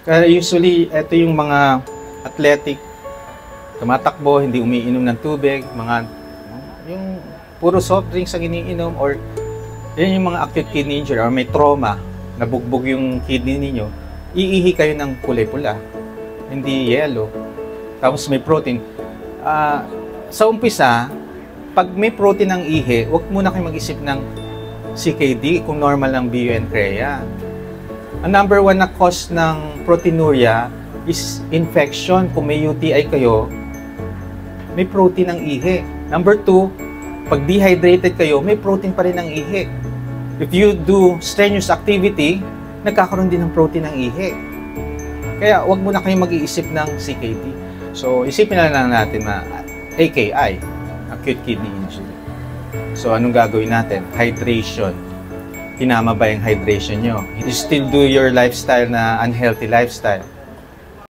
Kaya usually, ito yung mga athletic, tumatakbo, hindi umiinom ng tubig, yung puro soft drinks ang iniinom, or yan yung mga acute kidney injury, or may trauma, nabugbog yung kidney ninyo, iihi kayo ng kulay pula, hindi yellow. Tapos may protein. Sa umpisa, pag may protein ng ihi, huwag muna kayo mag-isip ng CKD kung normal ng BUN-CREA. Ang number 1 na cause ng proteinuria is infection. Kung may UTI kayo, may protein ng ihi. Number 2, pag dehydrated kayo, may protein pa rin ng ihi. If you do strenuous activity, nagkakaroon din ng protein ng ihi. Kaya wag muna kayo mag-iisip ng CKD. So, isipin na lang natin na AKI, acute kidney injury. So, anong gagawin natin? Hydration. Tinama ba yung hydration nyo? You still do your lifestyle na unhealthy lifestyle?